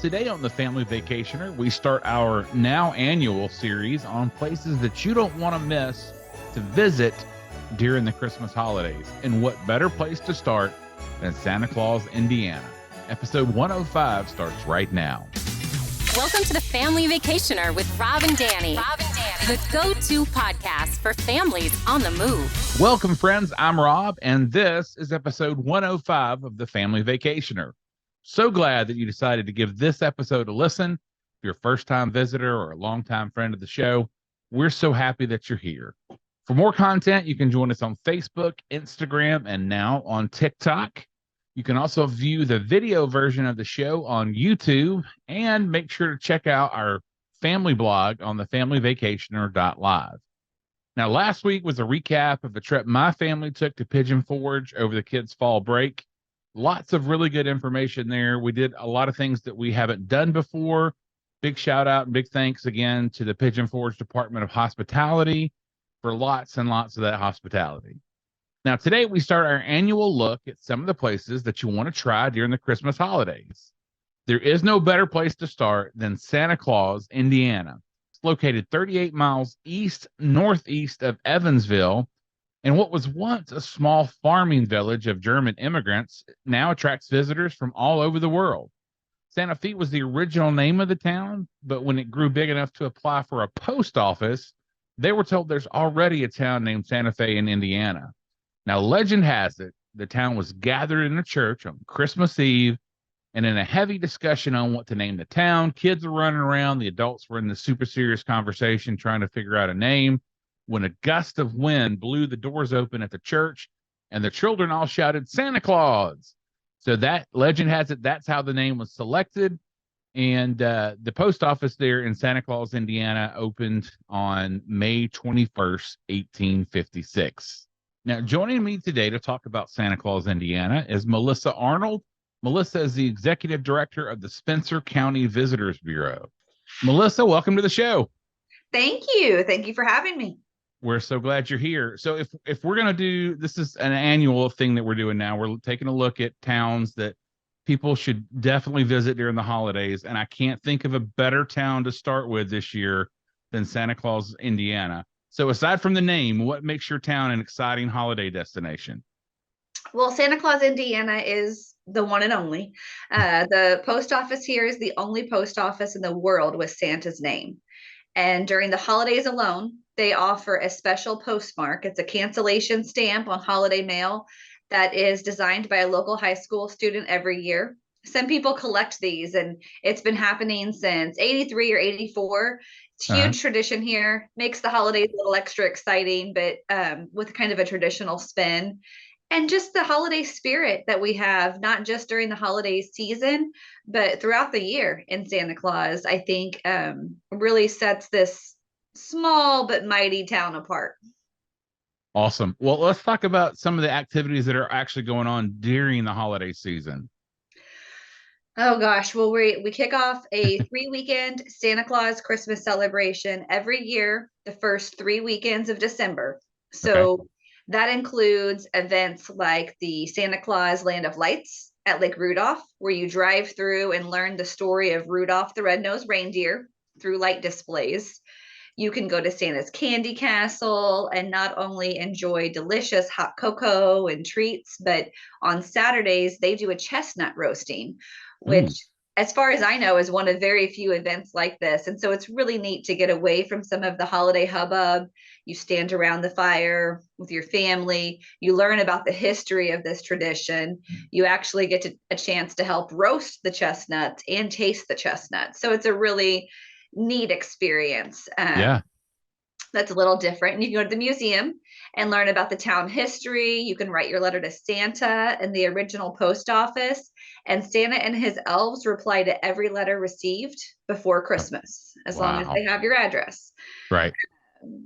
Today on the Family Vacationer, we start our now annual series on places that you don't want to miss to visit during the Christmas holidays. And what better place to start than Santa Claus, Indiana? Episode 105 starts right now. Welcome to the Family Vacationer with Rob and Danny. The go-to podcast for families on the move. Welcome, friends. I'm Rob, and this is episode 105 of the Family Vacationer. So glad that you decided to give this episode a listen. If you're a first-time visitor or a longtime friend of the show, we're so happy that you're here. For more content, you can join us on Facebook, Instagram, and now on TikTok. You can also view the video version of the show on YouTube, and make sure to check out our family blog on thefamilyvacationer.live. Now, last week was a recap of a trip my family took to Pigeon Forge over the kids' fall break. Lots of really good information there. We did a lot of things that we haven't done before. Big shout out and big thanks again to the Pigeon Forge Department of Hospitality for lots and lots of that hospitality. Now, today we start our annual look at some of the places that you want to try during the Christmas holidays. There is no better place to start than Santa Claus, Indiana. It's located 38 miles northeast of Evansville, and what was once a small farming village of German immigrants now attracts visitors from all over the world. Santa Fe was the original name of the town, but when it grew big enough to apply for a post office, they were told there's already a town named Santa Fe in Indiana. Now, legend has it, the town was gathered in a church on Christmas Eve, and in a heavy discussion on what to name the town, kids were running around, the adults were in the super serious conversation trying to figure out a name, when a gust of wind blew the doors open at the church, and the children all shouted, "Santa Claus!" So that legend has it, that's how the name was selected. And the post office there in Santa Claus, Indiana, opened on May 21st, 1856. Now, joining me today to talk about Santa Claus, Indiana is Melissa Arnold. Melissa is the executive director of the Spencer County Visitors Bureau. Melissa, welcome to the show. Thank you. Thank you for having me. We're so glad you're here. So if we're going to do, this is an annual thing that we're doing now. We're taking a look at towns that people should definitely visit during the holidays. And I can't think of a better town to start with this year than Santa Claus, Indiana. So aside from the name, what makes your town an exciting holiday destination? Well, Santa Claus, Indiana is the one and only. The post office here is the only post office in the world with Santa's name. And during the holidays alone, they offer a special postmark. It's a cancellation stamp on holiday mail that is designed by a local high school student every year. Some people collect these, and it's been happening since 83 or 84. It's a huge tradition here, makes the holidays a little extra exciting, but with kind of a traditional spin. And just the holiday spirit that we have, not just during the holiday season, but throughout the year in Santa Claus, I think really sets this small but mighty town apart. Awesome. Well, let's talk about some of the activities that are actually going on during the holiday season. Oh gosh, well we kick off a 3-weekend Santa Claus Christmas celebration every year, the first 3 weekends of December. So that includes events like the Santa Claus Land of Lights at Lake Rudolph, where you drive through and learn the story of Rudolph the Red-Nosed Reindeer through light displays. You can go to Santa's Candy Castle and not only enjoy delicious hot cocoa and treats, but on Saturdays, they do a chestnut roasting, which, as far as I know, is one of very few events like this. And so it's really neat to get away from some of the holiday hubbub. You stand around the fire with your family. You learn about the history of this tradition. You actually get a chance to help roast the chestnuts and taste the chestnuts. So it's a really neat experience. That's a little different. And you can go to the museum and learn about the town history. You can write your letter to Santa in the original post office, and Santa and his elves reply to every letter received before Christmas, as long as they have your address. Right.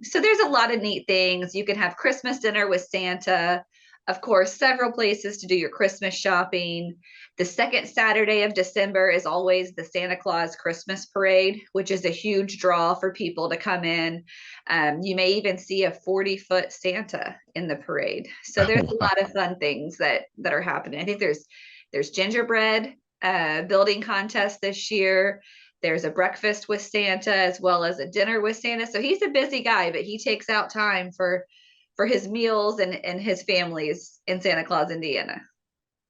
So there's a lot of neat things. You can have Christmas dinner with Santa. Of course, several places to do your Christmas shopping. The second Saturday of December is always the Santa Claus Christmas Parade, which is a huge draw for people to come in. You may even see a 40-foot Santa in the parade. So there's a lot of fun things that are happening. I think there's gingerbread building contest this year. There's a breakfast with Santa as well as a dinner with Santa. So he's a busy guy, but he takes out time for his meals and his families in Santa Claus, Indiana.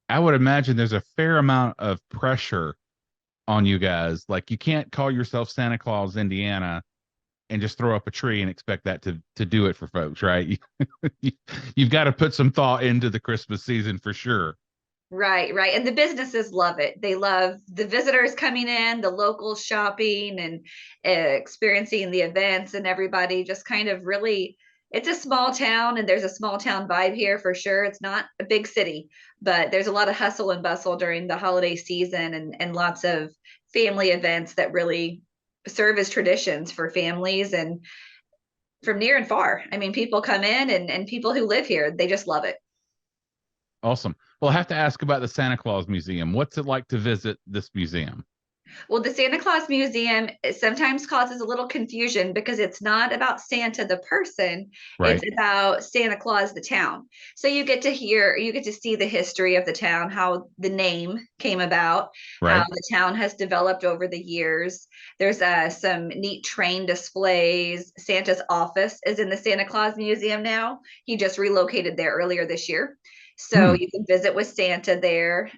I would imagine there's a fair amount of pressure on you guys. Like you can't call yourself Santa Claus, Indiana, and just throw up a tree and expect that to do it for folks, right? You've got to put some thought into the Christmas season for sure. Right, right. And the businesses love it. They love the visitors coming in, the locals shopping and experiencing the events, and everybody just kind of really, it's a small town and there's a small town vibe here for sure. It's not a big city, but there's a lot of hustle and bustle during the holiday season and lots of family events that really serve as traditions for families and from near and far. I mean, people come in and people who live here, they just love it. Awesome. Well, I have to ask about the Santa Claus Museum. What's it like to visit this museum? Well, the Santa Claus Museum sometimes causes a little confusion because it's not about Santa the person, it's Right. about Santa Claus the town. So you get to see the history of the town, how the name came about, how Right. the town has developed over the years. There's some neat train displays. Santa's office is in the Santa Claus Museum now. He just relocated there earlier this year. So Hmm. you can visit with Santa there.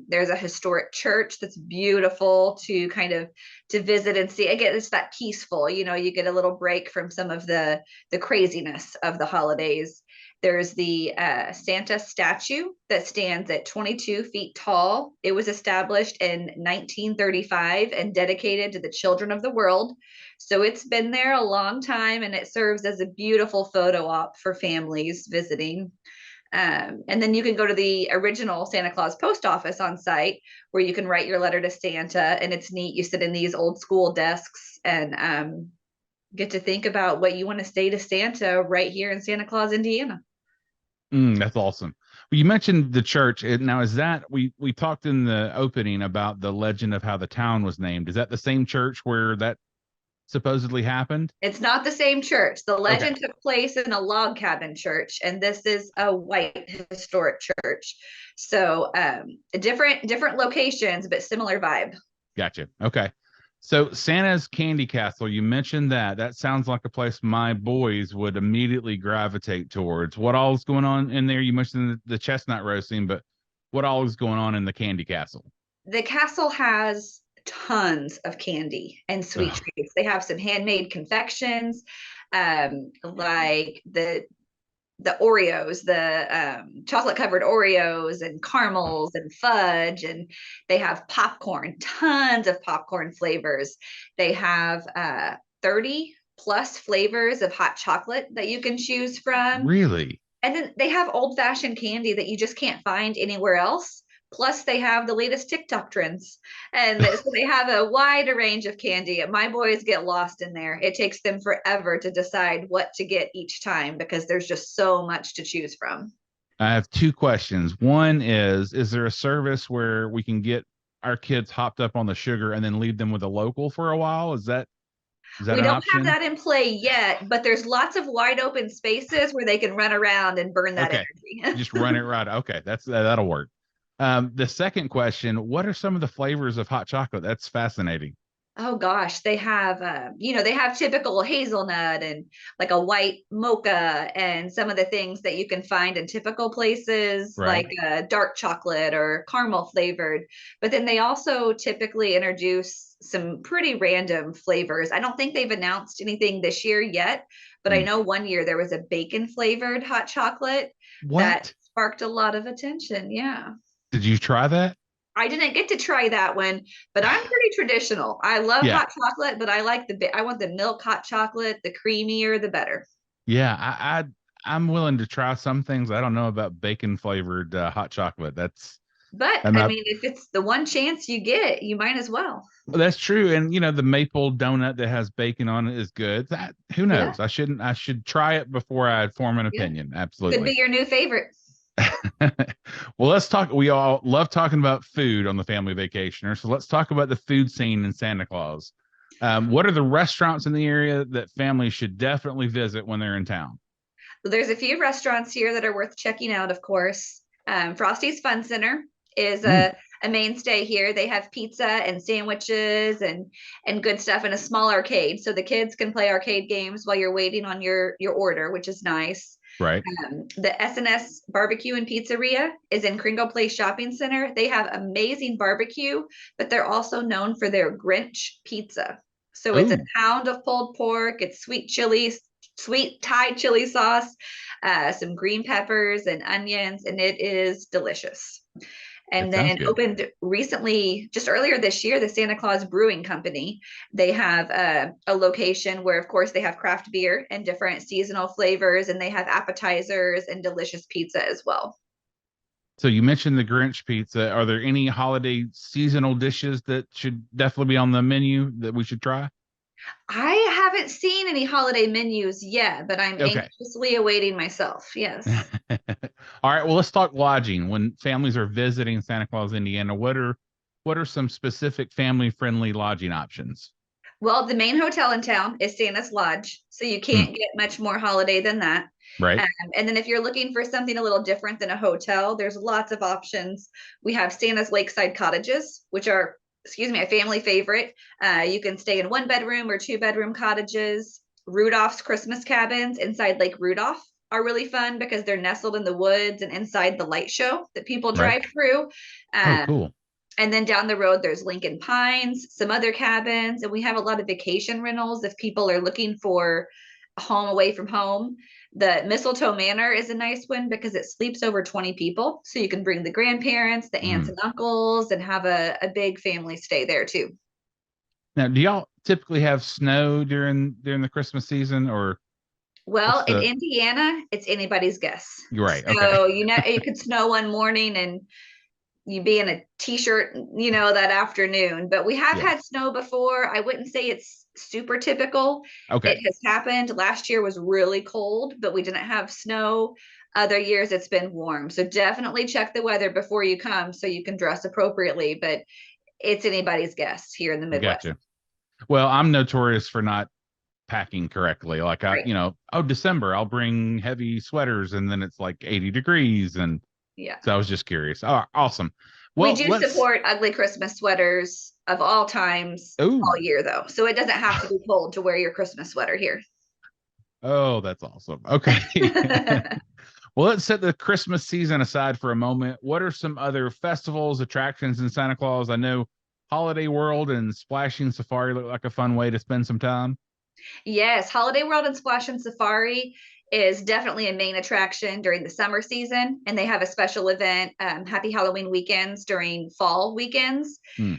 There's a historic church that's beautiful to kind of to visit and see. Again, it's that peaceful, you get a little break from some of the craziness of the holidays. There's the Santa statue that stands at 22 feet tall. It was established in 1935 and dedicated to the children of the world. So it's been there a long time and it serves as a beautiful photo op for families visiting. And then you can go to the original Santa Claus post office on site where you can write your letter to Santa. And it's neat. You sit in these old school desks and get to think about what you want to say to Santa right here in Santa Claus, Indiana. That's awesome. Well, you mentioned the church. Now, is that we talked in the opening about the legend of how the town was named? Is that the same church where that supposedly happened? It's not the same church. The Okay. legend took place in a log cabin church, and this is a white historic church. So different locations, but similar vibe. Gotcha. Okay. So Santa's Candy Castle, you mentioned that. That sounds like a place my boys would immediately gravitate towards. What all is going on in there? You mentioned the chestnut roasting, but what all is going on in the Candy Castle? The castle has tons of candy and sweet Ugh, treats. They have some handmade confections, like the Oreos, the chocolate covered Oreos and caramels and fudge, and they have popcorn, tons of popcorn flavors. They have 30 plus flavors of hot chocolate that you can choose from. really? And then they have old fashioned candy that you just can't find anywhere else. Plus, they have the latest TikTok trends. And so they have a wide range of candy. My boys get lost in there. It takes them forever to decide what to get each time because there's just so much to choose from. I have two questions. One is there a service where we can get our kids hopped up on the sugar and then leave them with a local for a while? Is that We an don't have option? that in play yet, but there's lots of wide open spaces where they can run around and burn that Okay. energy. Just run it right. Okay, that'll work. The second question, what are some of the flavors of hot chocolate? That's fascinating. Oh gosh, they have they have typical hazelnut and like a white mocha and some of the things that you can find in typical places Right. like dark chocolate or caramel flavored. But then they also typically introduce some pretty random flavors. I don't think they've announced anything this year yet, but I Mm. know one year there was a bacon flavored hot chocolate that What? sparked a lot of attention. Yeah. Did you try that? I didn't get to try that one, but I'm pretty traditional. I love Yeah. hot chocolate, but I like I want the milk hot chocolate, the creamier, the better. Yeah. I'm willing to try some things. I don't know about bacon flavored hot chocolate. But I'm I not mean, if it's the one chance you get, you might as well. That's true. And the maple donut that has bacon on it is good. That who Yeah, knows? I should try it before I form an yeah. opinion. Could be Absolutely. your new favorite. Well, let's talk. We all love talking about food on the family vacationer. So let's talk about the food scene in Santa Claus. What are the restaurants in the area that families should definitely visit when they're in town? There's a few restaurants here that are worth checking out, of course. Frosty's Fun Center is Mm, a mainstay here. They have pizza and sandwiches and good stuff in a small arcade, so the kids can play arcade games while you're waiting on your order, which is nice. Right. The S&S Barbecue and Pizzeria is in Kringle Place Shopping Center. They have amazing barbecue, but they're also known for their Grinch pizza. So it's a Oh, pound of pulled pork, it's sweet Thai chili sauce, some green peppers and onions, and it is delicious. that And sounds then good. opened recently, just earlier this year, the Santa Claus Brewing Company. They have a location where, of course, they have craft beer and different seasonal flavors, and they have appetizers and delicious pizza as well. So you mentioned the Grinch pizza. Are there any holiday seasonal dishes that should definitely be on the menu that we should try? I haven't seen any holiday menus yet, but I'm Okay. anxiously awaiting myself. Yes. All right. Well, let's talk lodging. When families are visiting Santa Claus, Indiana, what are some specific family friendly lodging options? Well, the main hotel in town is Santa's Lodge, so you Hmm, can't get much more holiday than that. right. Um, and then if you're looking for something a little different than a hotel, there's lots of options. We have Santa's Lakeside Cottages, which are, excuse me, a family favorite. You can stay in 1 bedroom or 2 bedroom cottages. Rudolph's Christmas cabins inside Lake Rudolph are really fun because they're nestled in the woods and inside the light show that people Right. drive through. Oh, Um, cool. and then down the road, there's Lincoln Pines, some other cabins, and we have a lot of vacation rentals if people are looking for a home away from home. The Mistletoe Manor is a nice one because it sleeps over 20 people. So you can bring the grandparents, the aunts Mm. and uncles, and have a big family stay there too. Now, do y'all typically have snow during the Christmas season, or Well, what's in the? Indiana, it's anybody's guess. You're right. Okay. So, it could snow one morning and you be in a t-shirt, that afternoon. But we have Yeah. had snow before. I wouldn't say it's super typical. It Okay. has happened. Last year was really cold, but we didn't have snow. Other years it's been warm. So definitely check the weather before you come so you can dress appropriately. But it's anybody's guess here in the Midwest. Gotcha. Well, I'm notorious for not packing correctly. Like Right. oh, December, I'll bring heavy sweaters and then it's like 80 degrees. And Yeah. so I was just curious. Oh, awesome. We Well, do support ugly Christmas sweaters of all times oh, all year though. So it doesn't have to be cold to wear your Christmas sweater here. oh, that's awesome. Okay. Well, let's set the Christmas season aside for a moment. What are some other festivals, attractions in Santa Claus? I know Holiday World and Splashing Safari look like a fun way to spend some time. Yes, Holiday World and Splash and Safari is definitely a main attraction during the summer season, and they have a special event, Happy Halloween weekends during fall weekends. Hmm,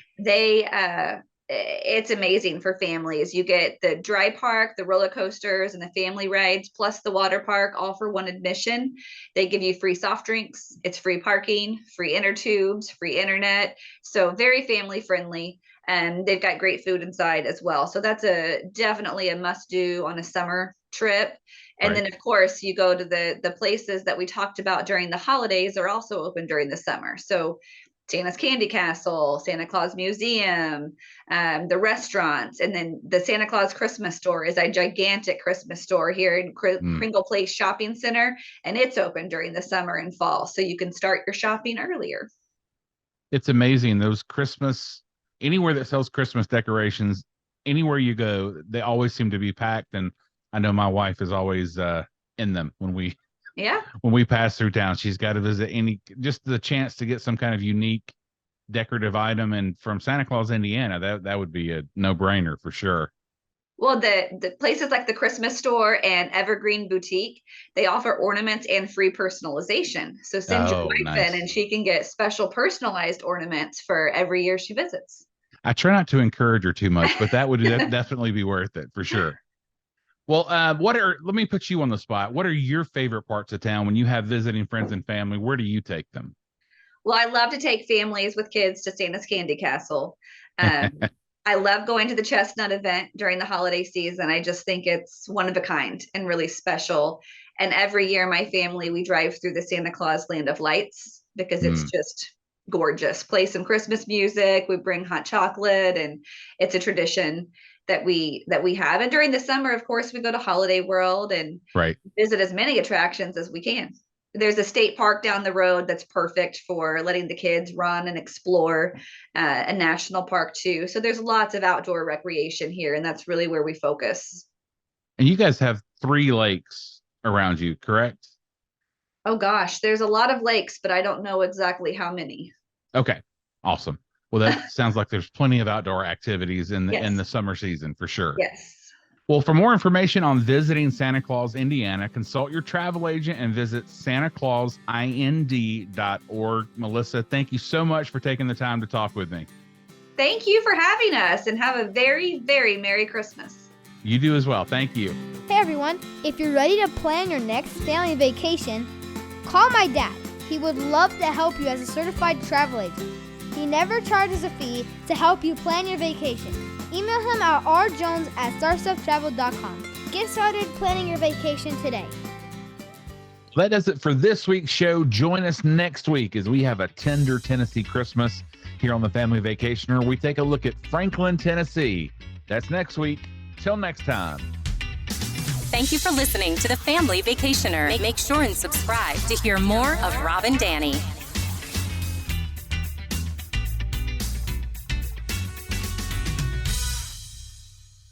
It's amazing for families. You get the dry park, the roller coasters, and the family rides, plus the water park, all for one admission. They give you free soft drinks. It's free parking, free inner tubes, free internet. So very family friendly. And they've got great food inside as well. So that's definitely a must do on a summer trip. And right. then of course you go to the places that we talked about during the holidays are also open during the summer. So Santa's Candy Castle, Santa Claus Museum, the restaurants, and then the Santa Claus Christmas store is a gigantic Christmas store here in Hmm. Kringle Place Shopping Center, and it's open during the summer and fall, so you can start your shopping earlier. It's amazing. Those Christmas, anywhere that sells Christmas decorations, anywhere you go, they always seem to be packed. And I know my wife is always in them Yeah. when we pass through town. She's got to visit just the chance to get some kind of unique decorative item. And from Santa Claus, Indiana, that would be a no-brainer for sure. Well, the places like the Christmas store and Evergreen Boutique, they offer ornaments and free personalization. So send your Oh, wife in nice. and she can get special personalized ornaments for every year she visits. I try not to encourage her too much, but that would definitely be worth it for sure. Well, let me put you on the spot. What are your favorite parts of town when you have visiting friends and family? Where do you take them? Well, I love to take families with kids to Santa's Candy Castle. Um, I love going to the Chestnut event during the holiday season. I just think it's one of a kind and really special. And every year, my family, we drive through the Santa Claus Land of Lights because it's Hmm, just gorgeous. Play some Christmas music, we bring hot chocolate, and it's a tradition that we have. And during the summer, of course, we go to Holiday World and right. visit as many attractions as we can. there's a state park down the road that's perfect for letting the kids run and explore, a national park too. So there's lots of outdoor recreation here, and that's really where we focus. And you guys have 3 lakes around you, correct? Oh gosh, there's a lot of lakes, but I don't know exactly how many. Okay, awesome. Well, that sounds like there's plenty of outdoor activities in Yes. the summer season for sure. Yes. Well, for more information on visiting Santa Claus, Indiana, consult your travel agent and visit santaclausind.org. Melissa, thank you so much for taking the time to talk with me. Thank you for having us, and have a very, very Merry Christmas. You do as well. Thank you. Hey everyone, if you're ready to plan your next family vacation, call my dad. He would love to help you as a certified travel agent. He never charges a fee to help you plan your vacation. Email him at rjones@starstufftravel.com. Get started planning your vacation today. That does it for this week's show. Join us next week as we have a tender Tennessee Christmas here on the Family Vacationer. We take a look at Franklin, Tennessee. That's next week. Till next time. Thank you for listening to the Family Vacationer. Make sure and subscribe to hear more of Rob and Danny.